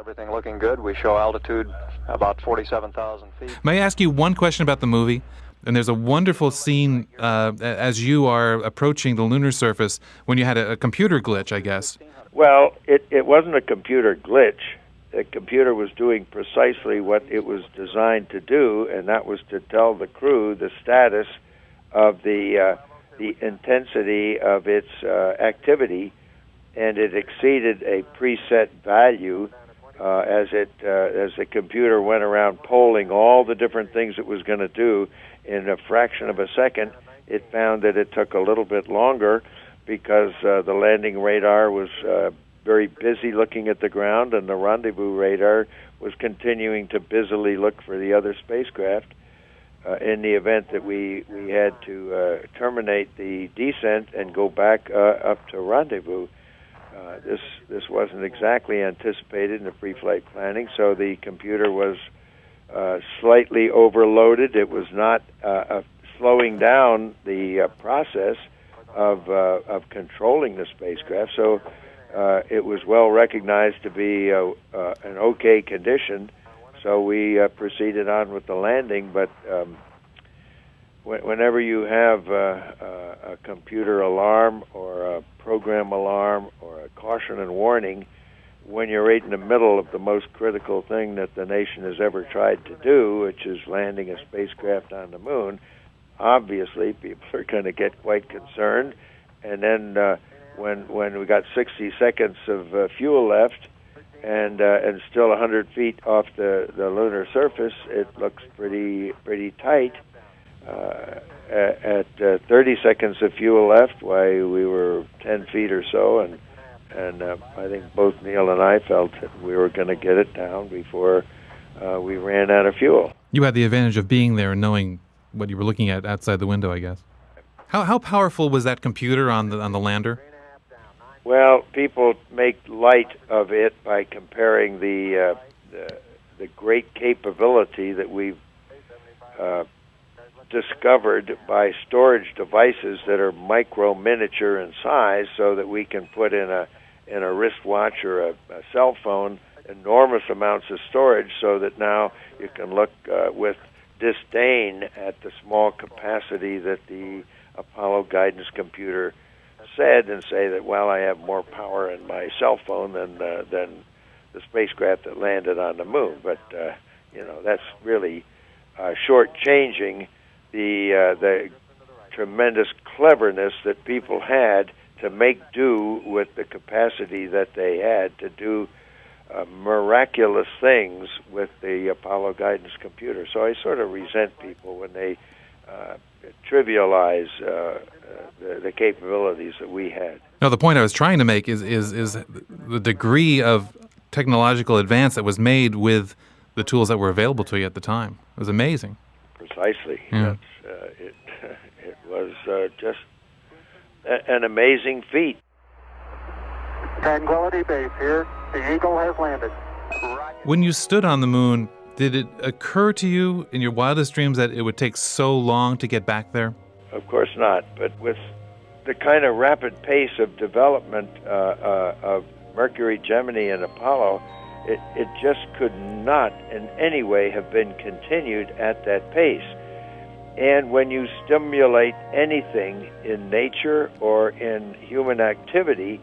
Everything looking good. We show altitude about 47,000 feet. May I ask you one question about the movie? And there's a wonderful scene as you are approaching the lunar surface when you had a computer glitch, I guess. Well, it wasn't a computer glitch. The computer was doing precisely what it was designed to do, and that was to tell the crew the status of the intensity of its activity, and it exceeded a preset value as the computer went around polling all the different things it was going to do. In a fraction of a second, it found that it took a little bit longer because the landing radar was very busy looking at the ground, and the rendezvous radar was continuing to busily look for the other spacecraft. In the event that we had to terminate the descent and go back up to rendezvous. This wasn't exactly anticipated in the pre-flight planning, so the computer was slightly overloaded. It was not slowing down the process of controlling the spacecraft, so it was well recognized to be an okay condition. So we proceeded on with the landing, but whenever you have a computer alarm or a program alarm or a caution and warning, when you're right in the middle of the most critical thing that the nation has ever tried to do, which is landing a spacecraft on the moon, obviously people are going to get quite concerned. And then when we got 60 seconds of fuel left, and still 100 feet off the lunar surface, it looks pretty tight. At 30 seconds of fuel left, why we were 10 feet or so, and I think both Neil and I felt that we were going to get it down before we ran out of fuel. You had the advantage of being there and knowing what you were looking at outside the window, I guess. How powerful was that computer on the lander? Well, people make light of it by comparing the great capability that we've discovered by storage devices that are micro-miniature in size, so that we can put in a wristwatch or a cell phone enormous amounts of storage, so that now you can look with disdain at the small capacity that the Apollo guidance computer said, and say that, well, I have more power in my cell phone than the spacecraft that landed on the moon. But that's really shortchanging the tremendous cleverness that people had to make do with the capacity that they had to do miraculous things with the Apollo guidance computer. So I sort of resent people when they trivialize the capabilities that we had. No, the point I was trying to make is the degree of technological advance that was made with the tools that were available to you at the time. It was amazing. Precisely. Yeah. It was just an amazing feat. Tranquility Base here. The Eagle has landed. When you stood on the moon, did it occur to you in your wildest dreams that it would take so long to get back there? Of course not, but with the kind of rapid pace of development of Mercury, Gemini, and Apollo, it just could not in any way have been continued at that pace. And when you stimulate anything in nature or in human activity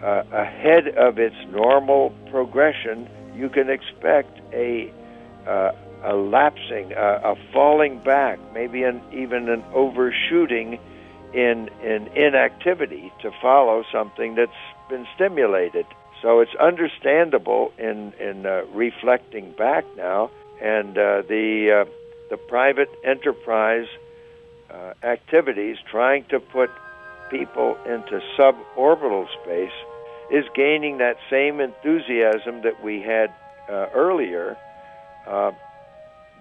ahead of its normal progression, you can expect a lapsing, a falling back, maybe even an overshooting in inactivity to follow something that's been stimulated. So it's understandable in reflecting back now, and the private enterprise activities trying to put people into suborbital space is gaining that same enthusiasm that we had earlier,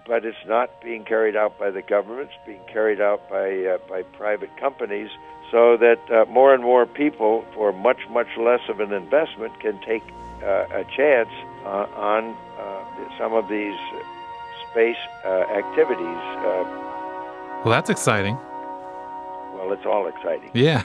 but it's not being carried out by the government. It's being carried out by private companies, so that more and more people, for much less of an investment, can take a chance on some of these space activities. Well, that's exciting. Well, it's all exciting. Yeah.